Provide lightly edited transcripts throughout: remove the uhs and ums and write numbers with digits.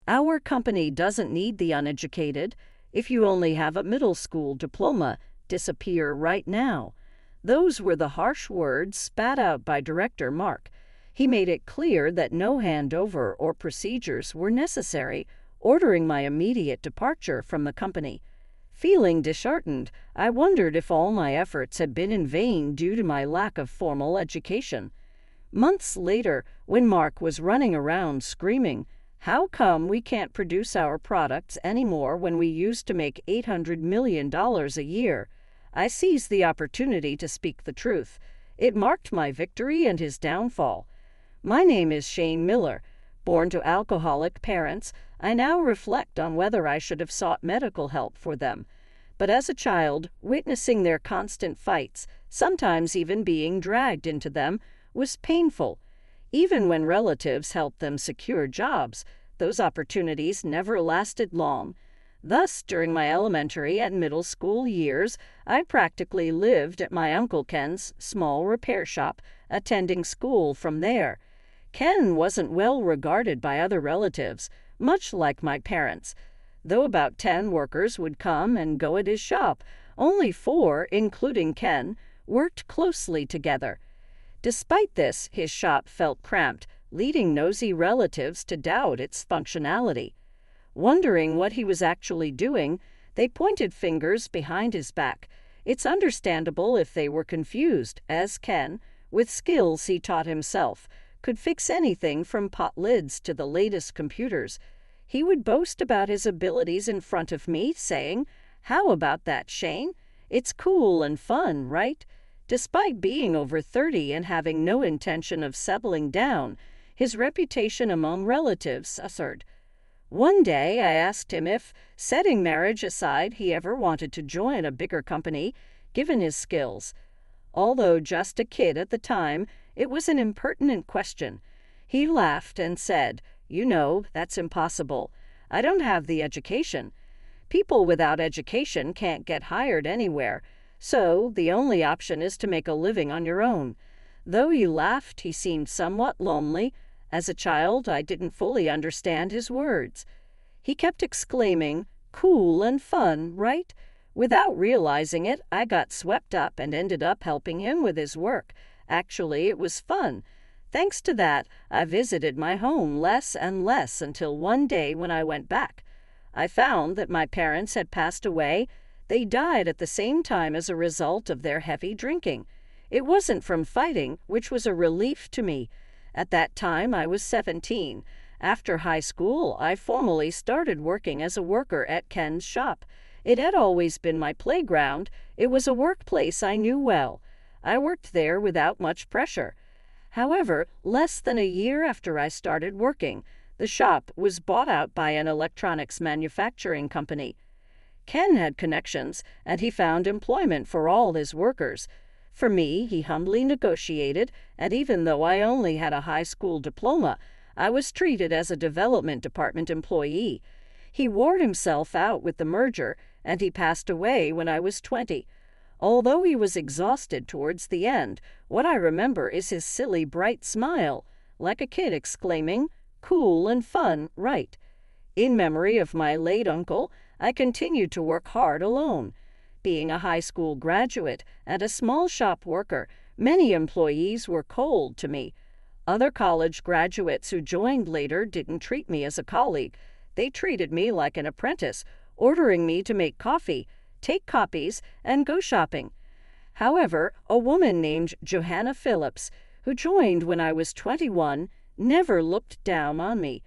Our company doesn't need the uneducated. If you only have a middle school diploma, disappear right now." Those were the harsh words spat out by Director Mark. He made it clear that no handover or procedures were necessary, ordering my immediate departure from the company. Feeling disheartened, I wondered if all my efforts had been in vain due to my lack of formal education. Months later, when Mark was running around screaming, "How come we can't produce our products anymore when we used to make $800 million a year?" I seized the opportunity to speak the truth. It marked my victory and his downfall. My name is Shane Miller. Born to alcoholic parents, I now reflect on whether I should have sought medical help for them. But as a child, witnessing their constant fights, sometimes even being dragged into them, was painful. Even when relatives helped them secure jobs, those opportunities never lasted long. Thus, during my elementary and middle school years, I practically lived at my Uncle Ken's small repair shop, attending school from there. Ken wasn't well regarded by other relatives, much like my parents. Though about 10 workers would come and go at his shop, only 4, including Ken, worked closely together. Despite this, his shop felt cramped, leading nosy relatives to doubt its functionality. Wondering what he was actually doing, they pointed fingers behind his back. It's understandable if they were confused, as Ken, with skills he taught himself, could fix anything from pot lids to the latest computers. He would boast about his abilities in front of me, saying, "How about that, Shane? It's cool and fun, right?" Despite being over 30 and having no intention of settling down, his reputation among relatives suffered. One day I asked him if, setting marriage aside, he ever wanted to join a bigger company, given his skills. Although just a kid at the time, it was an impertinent question. He laughed and said, "You know, that's impossible. I don't have the education. People without education can't get hired anywhere, so the only option is to make a living on your own." Though he laughed, he seemed somewhat lonely. As a child, I didn't fully understand his words. He kept exclaiming, "Cool and fun, right?" Without realizing it, I got swept up and ended up helping him with his work. Actually, it was fun. Thanks to that, I visited my home less and less until one day when I went back. I found that my parents had passed away. They died at the same time as a result of their heavy drinking. It wasn't from fighting, which was a relief to me. At that time, I was 17. After high school, I formally started working as a worker at Ken's shop. It had always been my playground. It was a workplace I knew well. I worked there without much pressure. However, less than a year after I started working, the shop was bought out by an electronics manufacturing company. Ken had connections, and he found employment for all his workers. For me, he humbly negotiated, and even though I only had a high school diploma, I was treated as a development department employee. He wore himself out with the merger, and he passed away when I was 20. Although he was exhausted towards the end, what I remember is his silly, bright smile, like a kid exclaiming, "Cool and fun, right?" In memory of my late uncle, I continued to work hard alone. Being a high school graduate and a small shop worker, many employees were cold to me. Other college graduates who joined later didn't treat me as a colleague. They treated me like an apprentice, ordering me to make coffee, take copies, and go shopping. However, a woman named Johanna Phillips, who joined when I was 21, never looked down on me.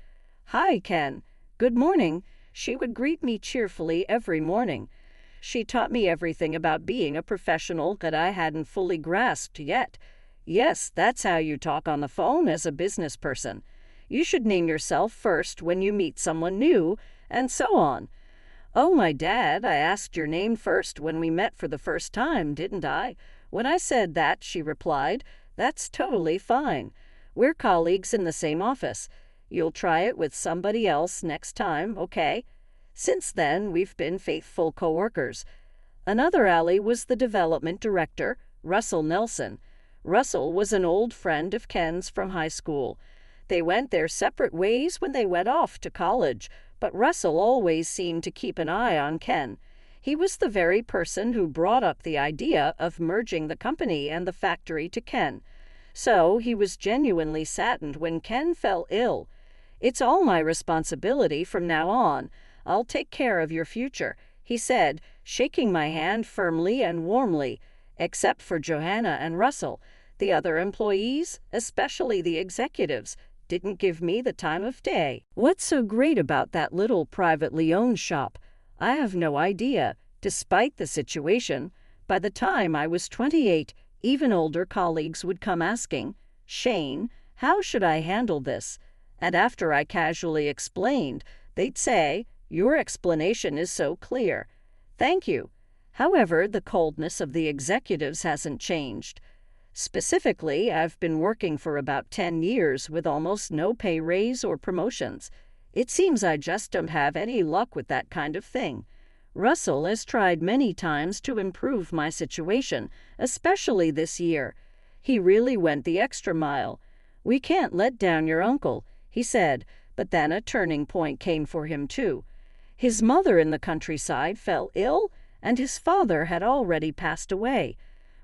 "Hi, Ken. Good morning." She would greet me cheerfully every morning. She taught me everything about being a professional that I hadn't fully grasped yet. Yes, that's how you talk on the phone as a business person. You should name yourself first when you meet someone new, and so on. "Oh, my dad, I asked your name first when we met for the first time, didn't I?" When I said that, she replied, "That's totally fine. We're colleagues in the same office. You'll try it with somebody else next time, okay?" Since then, we've been faithful coworkers. Another ally was the development director, Russell Nelson. Russell was an old friend of Ken's from high school. They went their separate ways when they went off to college, but Russell always seemed to keep an eye on Ken. He was the very person who brought up the idea of merging the company and the factory to Ken. So he was genuinely saddened when Ken fell ill. "It's all my responsibility from now on. I'll take care of your future," he said, shaking my hand firmly and warmly. Except for Johanna and Russell, the other employees, especially the executives, didn't give me the time of day. What's so great about that little privately owned shop? I have no idea. Despite the situation, by the time I was 28, even older colleagues would come asking, "Shane, how should I handle this?" And after I casually explained, they'd say, "Your explanation is so clear." Thank you. However, the coldness of the executives hasn't changed. Specifically, I've been working for about 10 years with almost no pay raise or promotions. It seems I just don't have any luck with that kind of thing. Russell has tried many times to improve my situation, especially this year. He really went the extra mile. "We can't let down your uncle," he said, but then a turning point came for him too. His mother in the countryside fell ill, and his father had already passed away.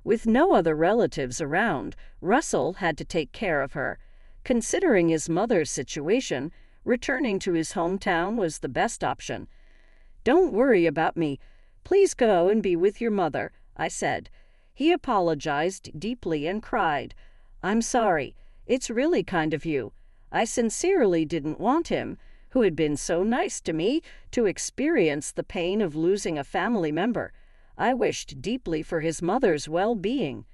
With no other relatives around, Russell had to take care of her. Considering his mother's situation, returning to his hometown was the best option. "Don't worry about me. Please go and be with your mother," I said. He apologized deeply and cried, "I'm sorry. It's really kind of you. I sincerely didn't want him, who had been so nice to me, to experience the pain of losing a family member. I wished deeply for his mother's well-being."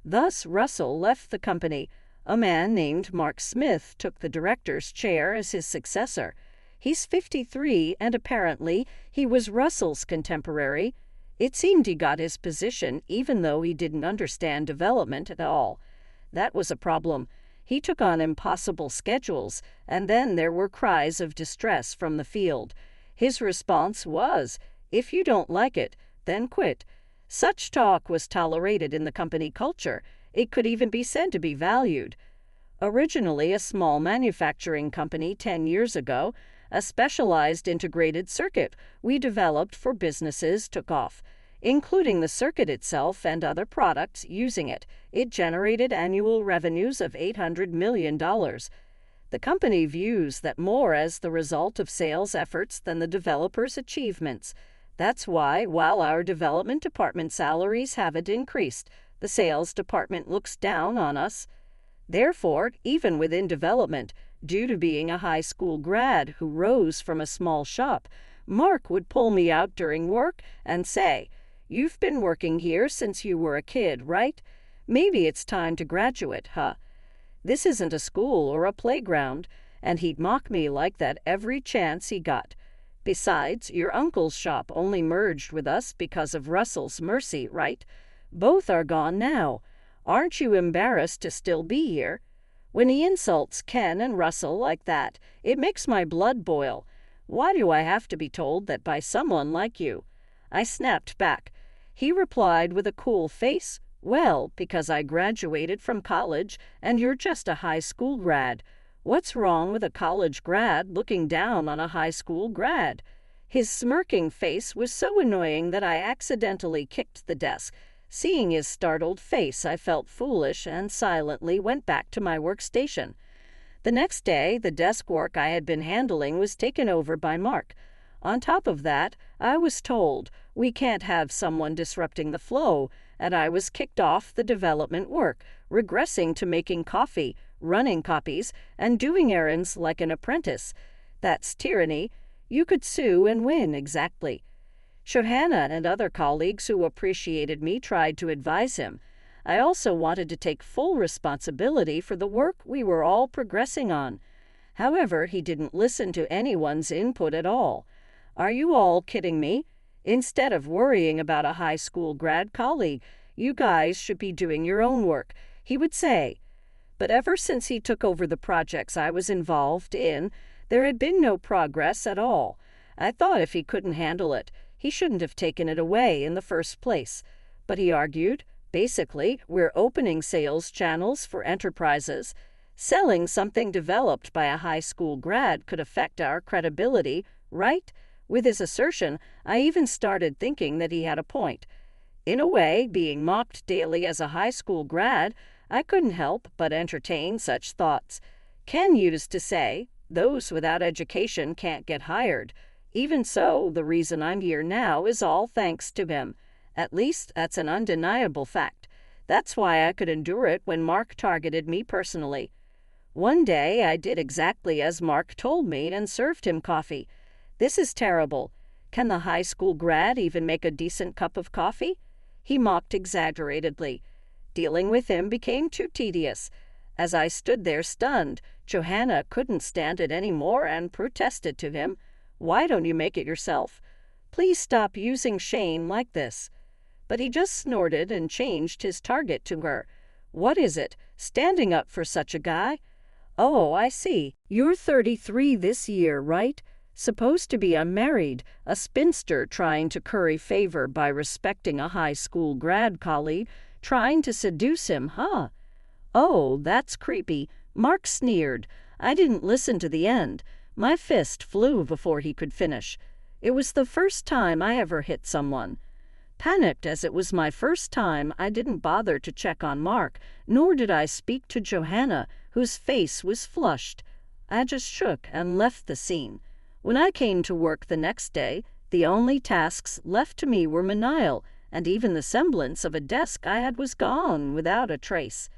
Thus Russell left the company. A man named Mark Smith took the director's chair as his successor. He's 53, and apparently he was Russell's contemporary. It seemed he got his position even though he didn't understand development at all. That was a problem. He took on impossible schedules, and then there were cries of distress from the field. His response was, "If you don't like it, then quit." Such talk was tolerated in the company culture. It could even be said to be valued. Originally a small manufacturing company 10 years ago, a specialized integrated circuit we developed for businesses took off. Including the circuit itself and other products using it, it generated annual revenues of $800 million. The company views that more as the result of sales efforts than the developers' achievements. That's why, while our development department salaries haven't increased, the sales department looks down on us. Therefore, even within development, due to being a high school grad who rose from a small shop, Mark would pull me out during work and say, "You've been working here since you were a kid, right? Maybe it's time to graduate, huh? This isn't a school or a playground," and he'd mock me like that every chance he got. Besides, your uncle's shop only merged with us because of Russell's mercy, right? Both are gone now. Aren't you embarrassed to still be here? When he insults Ken and Russell like that, it makes my blood boil. Why do I have to be told that by someone like you? I snapped back. He replied with a cool face, "Well, because I graduated from college and you're just a high school grad. What's wrong with a college grad looking down on a high school grad?" His smirking face was so annoying that I accidentally kicked the desk. Seeing his startled face, I felt foolish and silently went back to my workstation. The next day, the desk work I had been handling was taken over by Mark. On top of that, I was told, "We can't have someone disrupting the flow," and I was kicked off the development work, regressing to making coffee, running copies, and doing errands like an apprentice. That's tyranny. You could sue and win, exactly. Johanna and other colleagues who appreciated me tried to advise him. I also wanted to take full responsibility for the work we were all progressing on. However, he didn't listen to anyone's input at all. Are you all kidding me? Instead of worrying about a high school grad colleague, you guys should be doing your own work, he would say. But ever since he took over the projects I was involved in, there had been no progress at all. I thought if he couldn't handle it, he shouldn't have taken it away in the first place. But he argued, basically, we're opening sales channels for enterprises. Selling something developed by a high school grad could affect our credibility, right? With his assertion, I even started thinking that he had a point. In a way, being mocked daily as a high school grad, I couldn't help but entertain such thoughts. Ken used to say, "Those without education can't get hired." Even so, the reason I'm here now is all thanks to him. At least that's an undeniable fact. That's why I could endure it when Mark targeted me personally. One day I did exactly as Mark told me and served him coffee. This is terrible. Can the high school grad even make a decent cup of coffee? He mocked exaggeratedly. Dealing with him became too tedious. As I stood there stunned, Johanna couldn't stand it any more and protested to him. "Why don't you make it yourself? Please stop using Shane like this." But he just snorted and changed his target to her. "What is it? Standing up for such a guy? Oh, I see. You're 33 this year, right? Supposed to be unmarried, a spinster trying to curry favor by respecting a high school grad colleague, trying to seduce him, huh?" "Oh, that's creepy," Mark sneered. I didn't listen to the end. My fist flew before he could finish. It was the first time I ever hit someone. Panicked as it was my first time, I didn't bother to check on Mark, nor did I speak to Johanna, whose face was flushed. I just shook and left the scene. When I came to work the next day, the only tasks left to me were menial, and even the semblance of a desk I had was gone without a trace.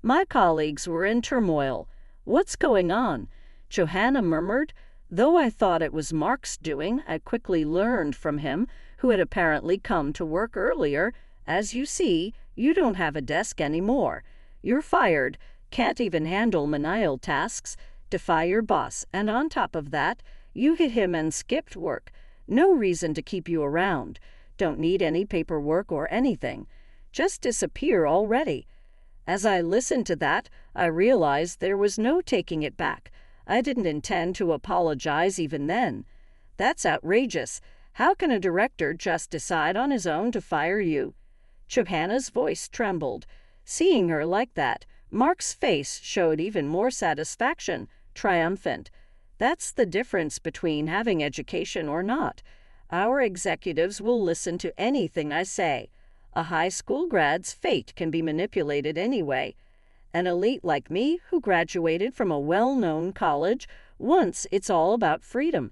My colleagues were in turmoil. "What's going on?" Johanna murmured. Though I thought it was Mark's doing, I quickly learned from him, who had apparently come to work earlier, "As you see, you don't have a desk anymore. You're fired, can't even handle menial tasks, defy your boss, and on top of that, you hit him and skipped work. No reason to keep you around. Don't need any paperwork or anything. Just disappear already." As I listened to that, I realized there was no taking it back. I didn't intend to apologize even then. That's outrageous. How can a director just decide on his own to fire you? Johanna's voice trembled. Seeing her like that, Mark's face showed even more satisfaction, triumphant. That's the difference between having education or not. Our executives will listen to anything I say. A high school grad's fate can be manipulated anyway. An elite like me, who graduated from a well-known college, once it's all about freedom.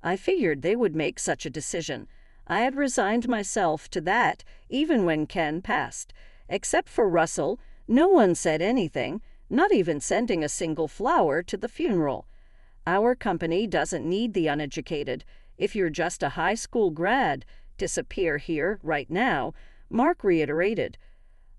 I figured they would make such a decision. I had resigned myself to that, even when Ken passed. Except for Russell, no one said anything, not even sending a single flower to the funeral. Our company doesn't need the uneducated. If you're just a high school grad, disappear here, right now, Mark reiterated.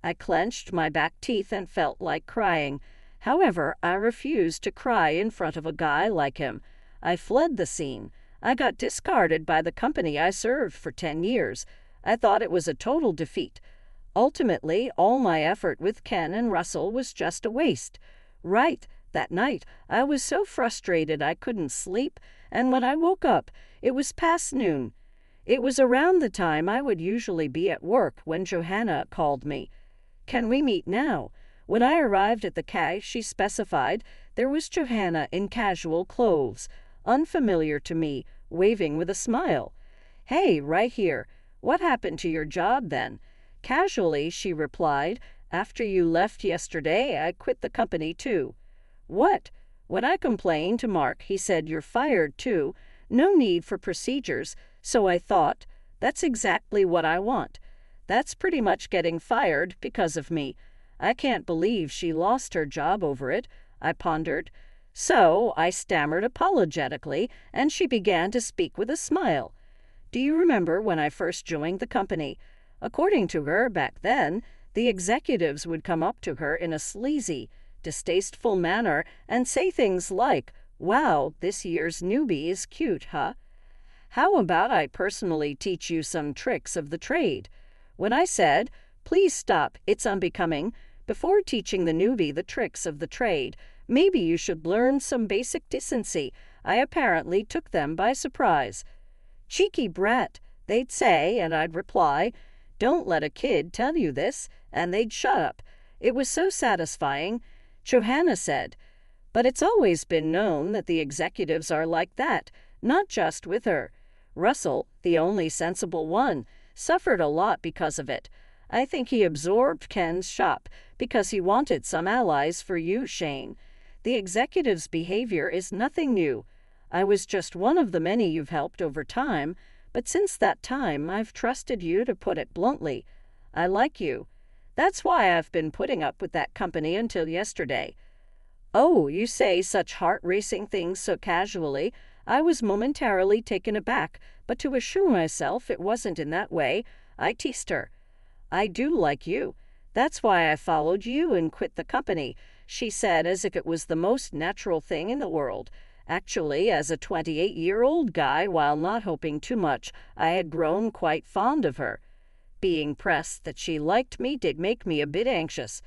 I clenched my back teeth and felt like crying. However, I refused to cry in front of a guy like him. I fled the scene. I got discarded by the company I served for 10 years. I thought it was a total defeat. Ultimately, all my effort with Ken and Russell was just a waste. Right, that night, I was so frustrated I couldn't sleep, and when I woke up, it was past noon. It was around the time I would usually be at work when Johanna called me. "Can we meet now?" When I arrived at the cafe she specified, there was Johanna in casual clothes, unfamiliar to me, waving with a smile. "Hey, right here. What happened to your job then?" Casually, she replied, "After you left yesterday, I quit the company too." "What?" When I complained to Mark, he said, "You're fired too. No need for procedures." So I thought, that's exactly what I want. That's pretty much getting fired because of me. I can't believe she lost her job over it, I pondered. So I stammered apologetically, and she began to speak with a smile. "Do you remember when I first joined the company?" According to her, back then, the executives would come up to her in a sleazy, distasteful manner and say things like, "Wow, this year's newbie is cute, huh? How about I personally teach you some tricks of the trade?" When I said, "Please stop, it's unbecoming. Before teaching the newbie the tricks of the trade, maybe you should learn some basic decency," I apparently took them by surprise. "Cheeky brat," they'd say, and I'd reply, "Don't let a kid tell you this," and they'd shut up. It was so satisfying. Johanna said. But it's always been known that the executives are like that, not just with her. Russell, the only sensible one, suffered a lot because of it. I think he absorbed Ken's shop because he wanted some allies for you, Shane. The executive's behavior is nothing new. I was just one of the many you've helped over time, but since that time I've trusted you, to put it bluntly. I like you. That's why I've been putting up with that company until yesterday. Oh, you say such heart-racing things so casually. I was momentarily taken aback, but to assure myself it wasn't in that way, I teased her. I do like you. That's why I followed you and quit the company, she said, as if it was the most natural thing in the world. Actually, as a 28-year-old guy, while not hoping too much, I had grown quite fond of her. Being pressed that she liked me did make me a bit anxious.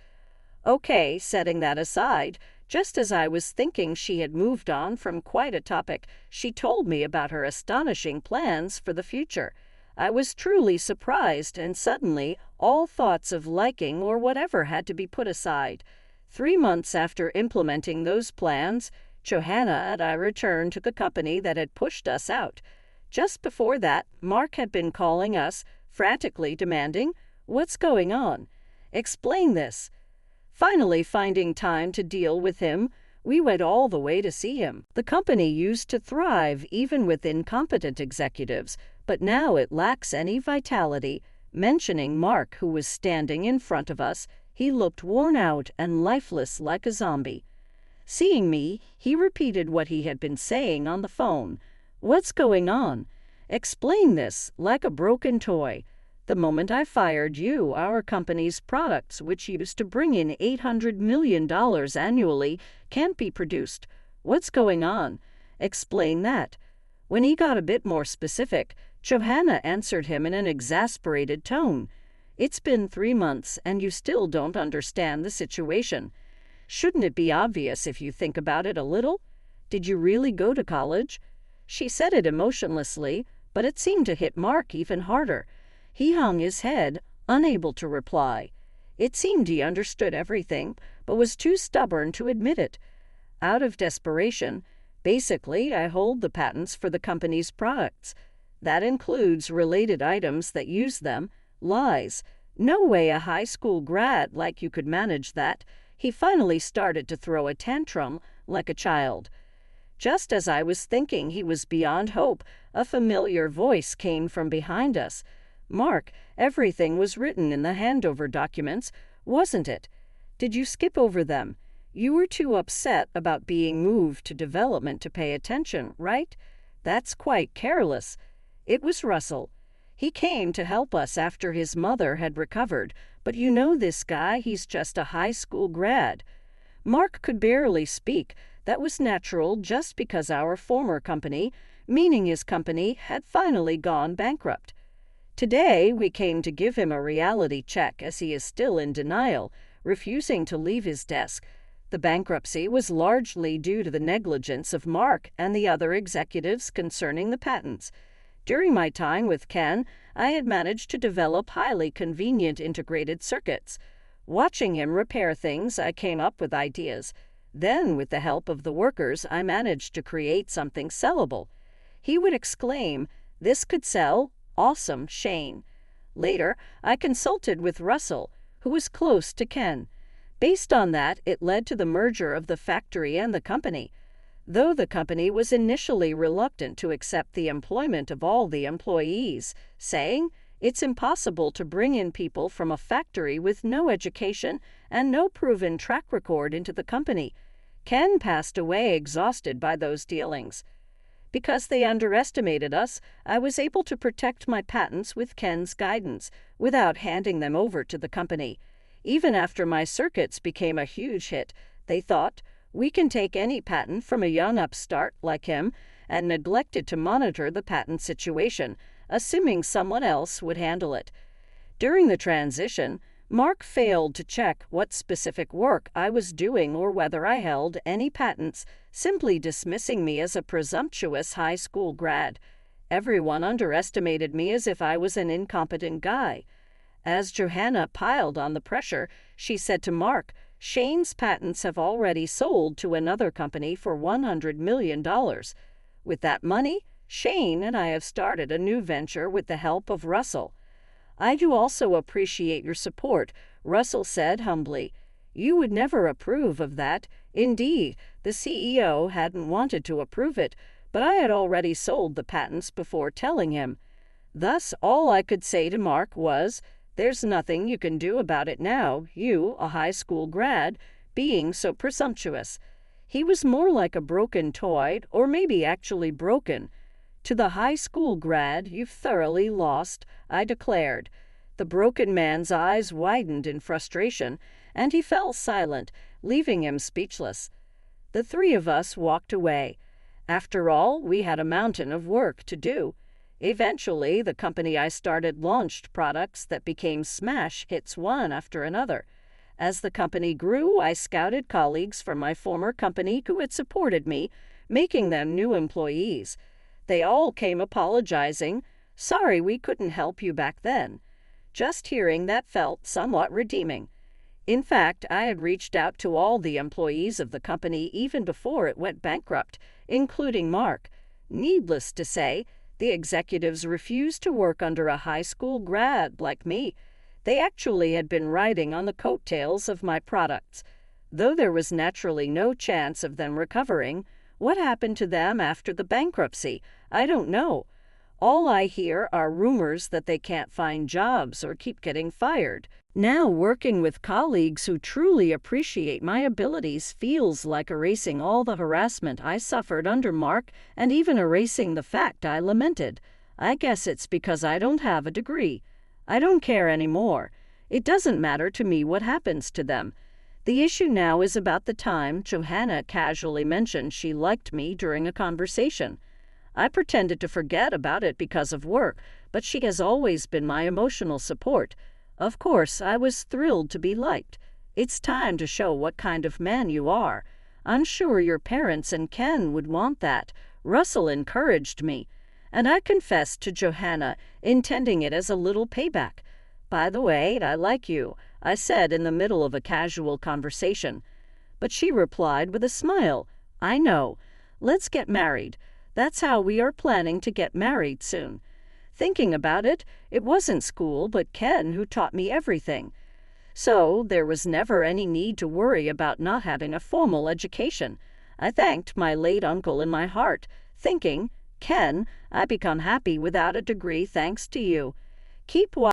Okay, setting that aside, just as I was thinking she had moved on from quite a topic, she told me about her astonishing plans for the future. I was truly surprised, and suddenly all thoughts of liking or whatever had to be put aside. 3 months after implementing those plans, Johanna and I returned to the company that had pushed us out. Just before that, Mark had been calling us, frantically demanding, "What's going on? Explain this." Finally finding time to deal with him, we went all the way to see him. The company used to thrive even with incompetent executives, but now it lacks any vitality. Mentioning Mark, who was standing in front of us, he looked worn out and lifeless like a zombie. Seeing me, he repeated what he had been saying on the phone. "What's going on? Explain this," like a broken toy. "The moment I fired you, our company's products, which used to bring in $800 million annually, can't be produced. What's going on? Explain that." When he got a bit more specific, Johanna answered him in an exasperated tone. "It's been 3 months, and you still don't understand the situation. Shouldn't it be obvious if you think about it a little? Did you really go to college?" She said it emotionlessly, but it seemed to hit Mark even harder. He hung his head, unable to reply. It seemed he understood everything, but was too stubborn to admit it. Out of desperation, "Basically, I hold the patents for the company's products. That includes related items that use them." Lies. No way a high school grad like you could manage that. He finally started to throw a tantrum like a child. Just as I was thinking he was beyond hope, a familiar voice came from behind us. "Mark, everything was written in the handover documents, wasn't it? Did you skip over them? You were too upset about being moved to development to pay attention, right? That's quite careless." It was Russell. He came to help us after his mother had recovered, but you know this guy, he's just a high school grad. Mark could barely speak. That was natural just because our former company, meaning his company, had finally gone bankrupt. Today, we came to give him a reality check as he is still in denial, refusing to leave his desk. The bankruptcy was largely due to the negligence of Mark and the other executives concerning the patents. During my time with Ken, I had managed to develop highly convenient integrated circuits. Watching him repair things, I came up with ideas. Then, with the help of the workers, I managed to create something sellable. He would exclaim, "This could sell. Awesome, Shane." Later, I consulted with Russell, who was close to Ken. Based on that, it led to the merger of the factory and the company. Though the company was initially reluctant to accept the employment of all the employees, saying, "It's impossible to bring in people from a factory with no education and no proven track record into the company," Ken passed away exhausted by those dealings. Because they underestimated us, I was able to protect my patents with Ken's guidance, without handing them over to the company. Even after my circuits became a huge hit, they thought, "We can take any patent from a young upstart like him," and neglected to monitor the patent situation, assuming someone else would handle it. During the transition, Mark failed to check what specific work I was doing or whether I held any patents, simply dismissing me as a presumptuous high school grad. Everyone underestimated me as if I was an incompetent guy. As Johanna piled on the pressure, she said to Mark, Shane's patents have already sold to another company for $100 million. With that money, Shane and I have started a new venture with the help of Russell. I do also appreciate your support, Russell said humbly. You would never approve of that. Indeed, the CEO hadn't wanted to approve it, but I had already sold the patents before telling him. Thus, all I could say to Mark was, "There's nothing you can do about it now, you, a high school grad, being so presumptuous." He was more like a broken toy, or maybe actually broken. "To the high school grad, you've thoroughly lost," I declared. The broken man's eyes widened in frustration, and he fell silent, leaving him speechless. The three of us walked away. After all, we had a mountain of work to do. Eventually, the company I started launched products that became smash hits one after another. As the company grew, I scouted colleagues from my former company who had supported me, making them new employees. They all came apologizing, "Sorry we couldn't help you back then." Just hearing that felt somewhat redeeming. In fact, I had reached out to all the employees of the company even before it went bankrupt, including Mark. Needless to say, the executives refused to work under a high school grad like me. They actually had been riding on the coattails of my products. Though there was naturally no chance of them recovering, what happened to them after the bankruptcy? I don't know. All I hear are rumors that they can't find jobs or keep getting fired. Now working with colleagues who truly appreciate my abilities feels like erasing all the harassment I suffered under Mark and even erasing the fact I lamented. I guess it's because I don't have a degree. I don't care anymore. It doesn't matter to me what happens to them. The issue now is about the time Johanna casually mentioned she liked me during a conversation. I pretended to forget about it because of work, but she has always been my emotional support. Of course, I was thrilled to be liked. It's time to show what kind of man you are. I'm sure your parents and Ken would want that. Russell encouraged me, and I confessed to Johanna, intending it as a little payback. "By the way, I like you," I said in the middle of a casual conversation. But she replied with a smile, "I know. Let's get married. That's how we are planning to get married soon." Thinking about it, it wasn't school but Ken who taught me everything. So there was never any need to worry about not having a formal education. I thanked my late uncle in my heart, thinking, "Ken, I become happy without a degree thanks to you. Keep